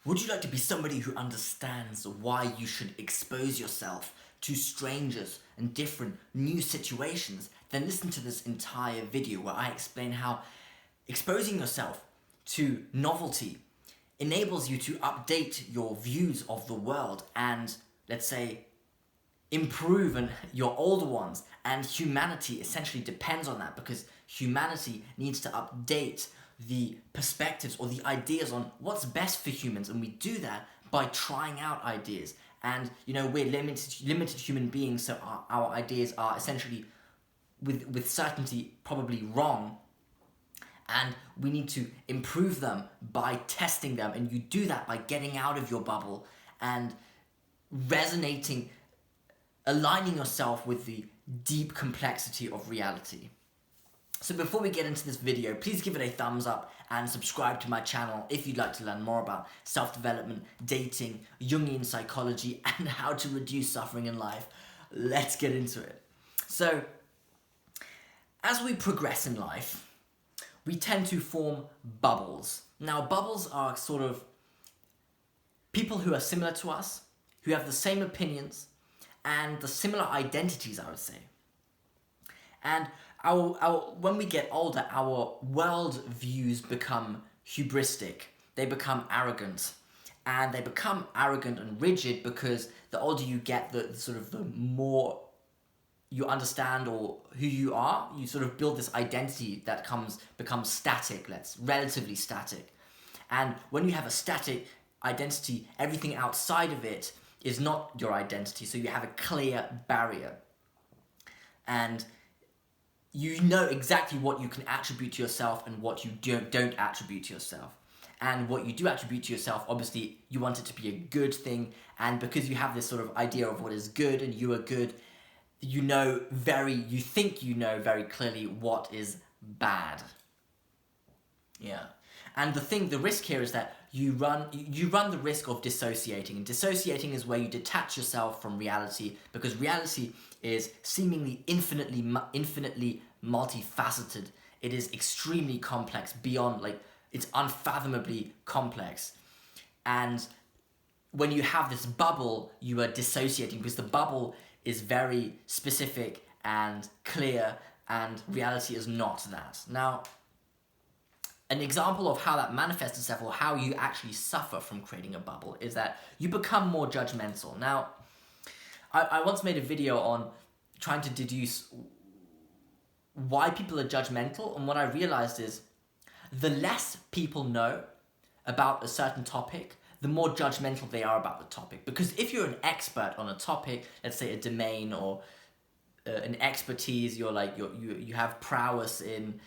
Would you like to be somebody who understands why you should expose yourself to strangers and different new situations? Then listen to this entire video where I explain how exposing yourself to novelty enables you to update your views of the world and, let's say, improve your older ones. And humanity essentially depends on that, because humanity needs to update the perspectives or the ideas on what's best for humans, and we do that by trying out ideas. And we're limited human beings, so our ideas are essentially with certainty probably wrong, and we need to improve them by testing them. And you do that by getting out of your bubble and aligning yourself with the deep complexity of reality. So before we get into this video, please give it a thumbs up and subscribe to my channel if you'd like to learn more about self-development, dating, Jungian psychology, and how to reduce suffering in life. Let's get into it. So, as we progress in life, we tend to form bubbles. Now, bubbles are sort of people who are similar to us, who have the same opinions, and the similar identities, I would say. And when we get older, our world views become hubristic. They become arrogant. And they become arrogant and rigid because the older you get, the more you understand or who you are, you sort of build this identity that becomes static, relatively static. And when you have a static identity, everything outside of it is not your identity, so you have a clear barrier. And you know exactly what you can attribute to yourself and what you don't attribute to yourself. And what you do attribute to yourself, obviously, you want it to be a good thing, and because you have this sort of idea of what is good and you are good, you think you know very clearly what is bad. Yeah. And the risk here is that you run the risk of dissociating. And dissociating is where you detach yourself from reality, because reality is seemingly infinitely multifaceted. It is extremely complex, it's unfathomably complex. And when you have this bubble, you are dissociating, because the bubble is very specific and clear, and reality is not that. Now, an example of how that manifests itself, or how you actually suffer from creating a bubble, is that you become more judgmental. Now, I once made a video on trying to deduce why people are judgmental, and what I realized is the less people know about a certain topic, the more judgmental they are about the topic. Because if you're an expert on a topic, let's say a domain or an expertise, you have prowess in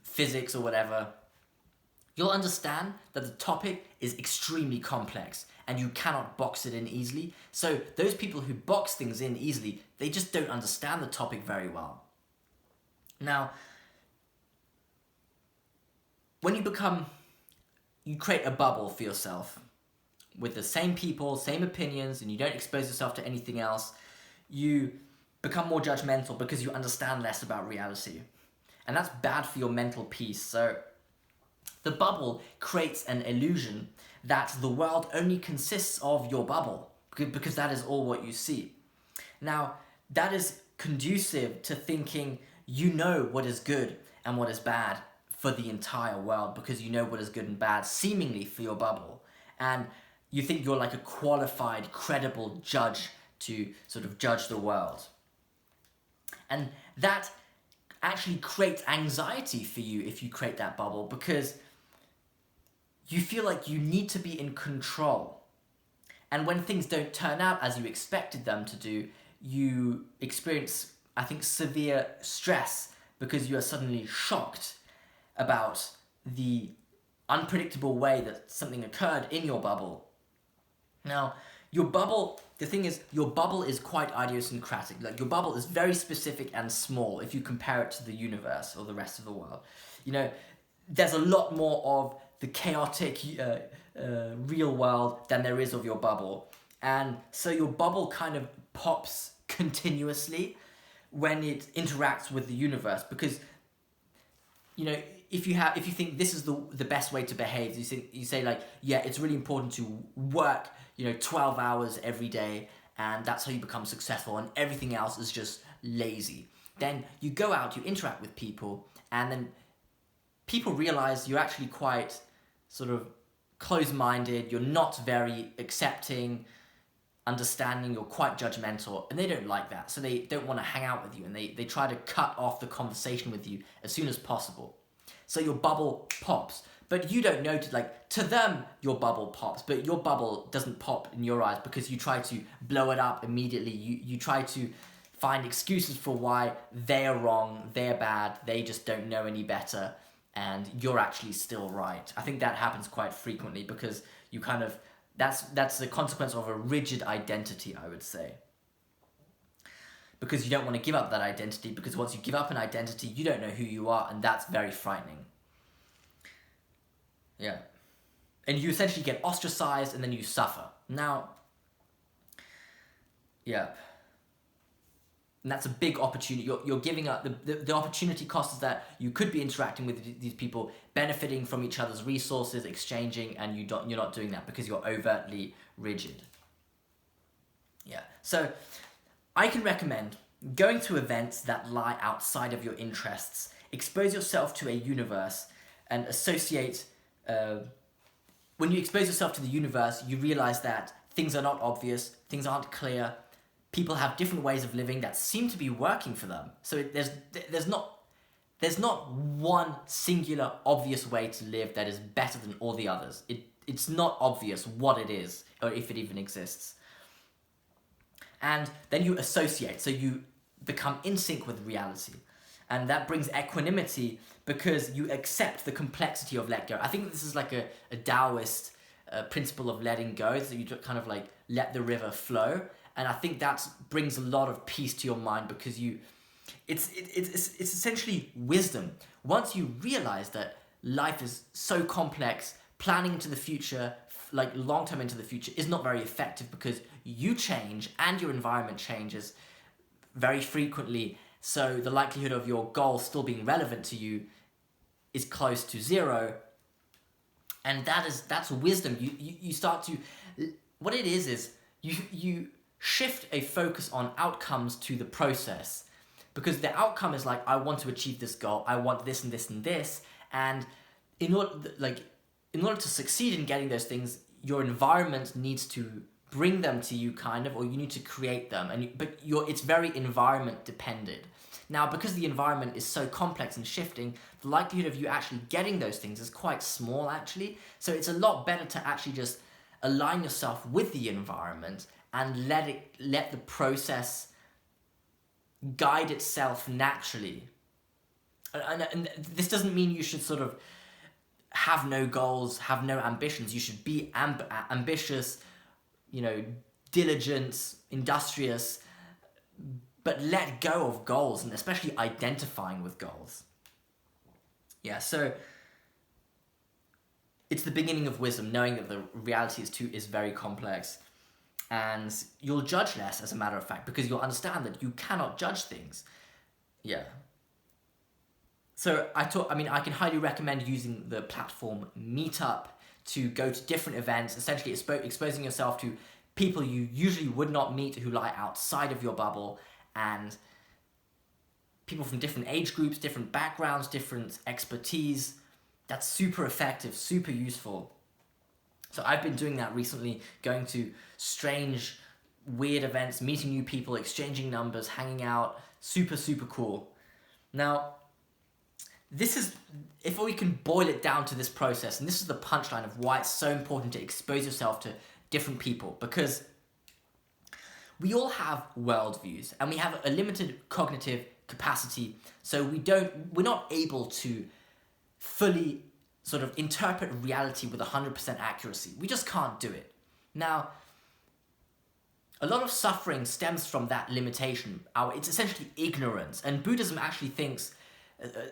physics or whatever, you'll understand that the topic is extremely complex and you cannot box it in easily. So those people who box things in easily, they just don't understand the topic very well. Now, when you create a bubble for yourself with the same people, same opinions, and you don't expose yourself to anything else, you become more judgmental because you understand less about reality. And that's bad for your mental peace. So the bubble creates an illusion that the world only consists of your bubble, because that is all what you see. Now, that is conducive to thinking you know what is good and what is bad for the entire world, because you know what is good and bad seemingly for your bubble. And you think you're like a qualified, credible judge to sort of judge the world. And that actually creates anxiety for you if you create that bubble, because you feel like you need to be in control. And when things don't turn out as you expected them to do, you experience, I think, severe stress, because you are suddenly shocked about the unpredictable way that something occurred in your bubble. Now, the thing is, your bubble is quite idiosyncratic. Like, your bubble is very specific and small if you compare it to the universe or the rest of the world. There's a lot more of the chaotic real world than there is of your bubble. And so your bubble kind of pops continuously when it interacts with the universe, because if you think this is the best way to behave, you say like, yeah, it's really important to work 12 hours every day, and that's how you become successful, and everything else is just lazy. Then you go out, you interact with people, and then people realize you're actually quite sort of closed-minded, you're not very accepting, understanding, you're quite judgmental, and they don't like that. So they don't want to hang out with you, and they try to cut off the conversation with you as soon as possible. So your bubble pops. But you don't notice, like, to them, your bubble pops, but your bubble doesn't pop in your eyes because you try to blow it up immediately. You try to find excuses for why they're wrong, they're bad, they just don't know any better, and you're actually still right. I think that happens quite frequently because you kind of, that's the consequence of a rigid identity, I would say. Because you don't want to give up that identity, because once you give up an identity, you don't know who you are, and that's very frightening. Yeah. And you essentially get ostracized, and then you suffer. Now, yeah. And that's a big opportunity. You're giving up. The opportunity cost is that you could be interacting with these people, benefiting from each other's resources, exchanging, and you're not doing that because you're overtly rigid. Yeah. So I can recommend going to events that lie outside of your interests. Expose yourself to a universe and associate. When you expose yourself to the universe, you realize that things are not obvious, things aren't clear. People have different ways of living that seem to be working for them. So there's not one singular obvious way to live that is better than all the others. It's not obvious what it is, or if it even exists. And then you associate, so you become in sync with reality. And that brings equanimity because you accept the complexity of let go. I think this is like a Taoist principle of letting go, so you kind of like let the river flow. And I think that brings a lot of peace to your mind because it's essentially wisdom. Once you realize that life is so complex, planning into the future, like long-term into the future, is not very effective because you change and your environment changes very frequently. So the likelihood of your goal still being relevant to you is close to zero. And that's wisdom. You start to, what it is you shift a focus on outcomes to the process. Because the outcome is like, I want to achieve this goal, I want this and this and this. And in order to succeed in getting those things, your environment needs to bring them to you, kind of, or you need to create them. It's very environment dependent. Now, because the environment is so complex and shifting, the likelihood of you actually getting those things is quite small, actually. So it's a lot better to actually just align yourself with the environment and let the process guide itself naturally. And this doesn't mean you should sort of have no goals, have no ambitions. You should be ambitious, diligent, industrious, but let go of goals, and especially identifying with goals. Yeah, so it's the beginning of wisdom, knowing that the reality is very complex. And you'll judge less, as a matter of fact, because you'll understand that you cannot judge things. Yeah. So I can highly recommend using the platform Meetup to go to different events, essentially exposing yourself to people you usually would not meet who lie outside of your bubble, and people from different age groups, different backgrounds, different expertise. That's super effective, super useful. So I've been doing that recently, going to strange, weird events, meeting new people, exchanging numbers, hanging out. Super, super cool. Now, this is, if we can boil it down to this process, and this is the punchline of why it's so important to expose yourself to different people, because we all have worldviews and we have a limited cognitive capacity, so we're not able to fully sort of interpret reality with 100% accuracy. We just can't do it. Now, a lot of suffering stems from that limitation. It's essentially ignorance, and Buddhism actually thinks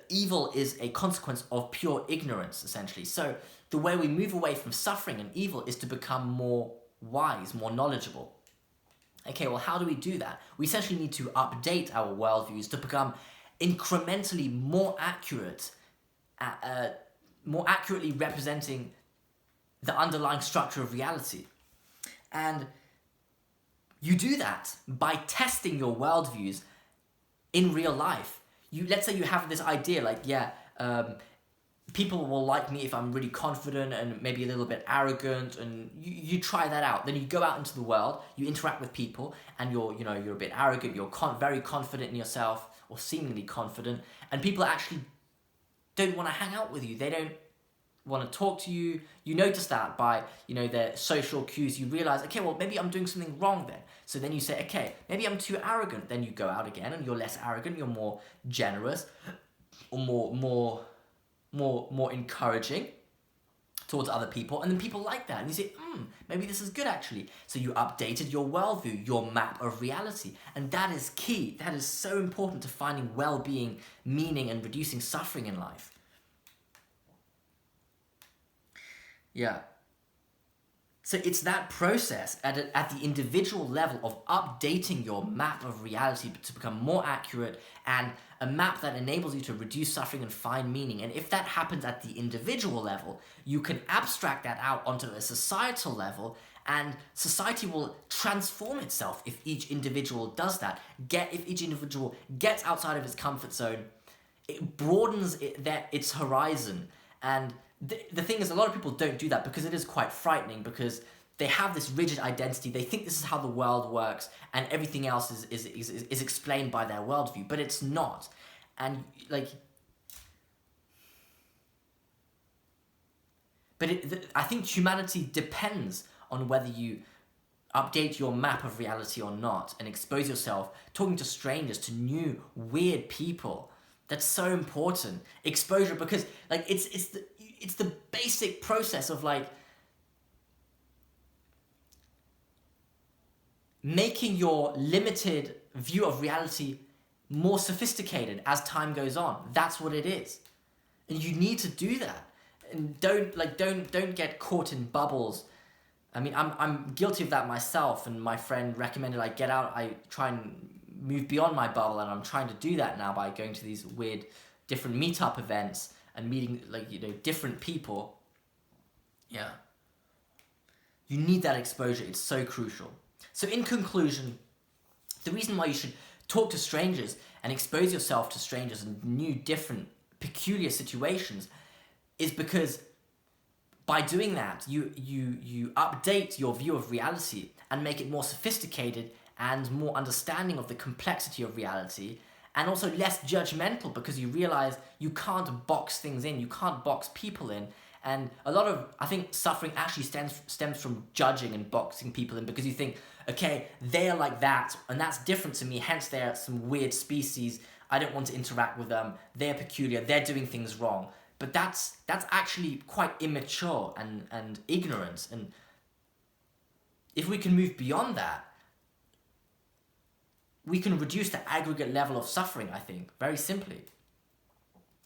evil is a consequence of pure ignorance, essentially. So the way we move away from suffering and evil is to become more wise, more knowledgeable. Okay, well, how do we do that? We essentially need to update our worldviews to become incrementally more accurate more accurately representing the underlying structure of reality. And you do that by testing your worldviews in real life. Let's say you have this idea like, people will like me if I'm really confident and maybe a little bit arrogant, and you try that out. Then you go out into the world, you interact with people, and you're a bit arrogant, you're very confident in yourself, or seemingly confident, and people actually don't want to hang out with you. They don't want to talk to you. You notice that by, their social cues. You realize, okay, well, maybe I'm doing something wrong then. So then you say, okay, maybe I'm too arrogant. Then you go out again and you're less arrogant, you're more generous, or more encouraging towards other people, and then people like that, and you say, maybe this is good actually. So you updated your worldview, your map of reality, and that is key. That is so important to finding well-being, meaning, and reducing suffering in life. Yeah. So it's that process at the individual level of updating your map of reality to become more accurate, and a map that enables you to reduce suffering and find meaning. And if that happens at the individual level, you can abstract that out onto a societal level, and society will transform itself if each individual does that. If each individual gets outside of its comfort zone, it broadens its horizon. And the thing is, a lot of people don't do that because it is quite frightening, because they have this rigid identity. They think this is how the world works, and everything else is explained by their worldview, but it's not. And I think humanity depends on whether you update your map of reality or not, and expose yourself talking to strangers, to new weird people. That's so important. Exposure, because it's the basic process of making your limited view of reality more sophisticated as time goes on. That's what it is. And you need to do that. And don't get caught in bubbles. I mean, I'm guilty of that myself, and my friend recommended I get out. I try and move beyond my bubble, and I'm trying to do that now by going to these weird different meetup events and meeting different people. Yeah. You need that exposure. It's so crucial. So in conclusion, the reason why you should talk to strangers and expose yourself to strangers in new, different, peculiar situations is because by doing that, you update your view of reality and make it more sophisticated and more understanding of the complexity of reality, and also less judgmental, because you realize you can't box things in, you can't box people in. And a lot of, I think, suffering actually stems from judging and boxing people in, because you think, okay, they're like that, and that's different to me, hence they're some weird species, I don't want to interact with them, they're peculiar, they're doing things wrong. But that's actually quite immature and ignorant. And if we can move beyond that, we can reduce the aggregate level of suffering, I think, very simply.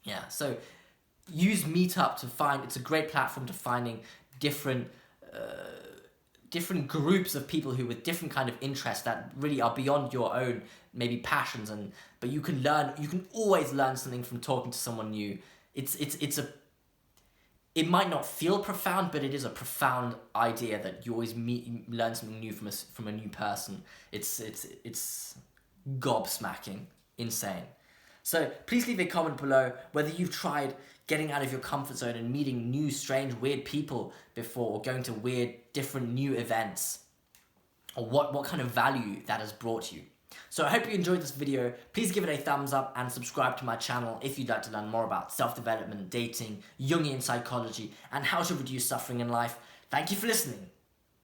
Yeah, so use Meetup to find, it's a great platform to finding different groups of people who with different kind of interests that really are beyond your own, maybe passions, but you can always learn something from talking to someone new. It might not feel profound, but it is a profound idea that you always learn something new from a new person. It's gobsmacking, insane. So please leave a comment below whether you've tried getting out of your comfort zone and meeting new, strange, weird people before, or going to weird, different, new events, or what kind of value that has brought you. So I hope you enjoyed this video. Please give it a thumbs up and subscribe to my channel if you'd like to learn more about self-development, dating, Jungian psychology, and how to reduce suffering in life. Thank you for listening.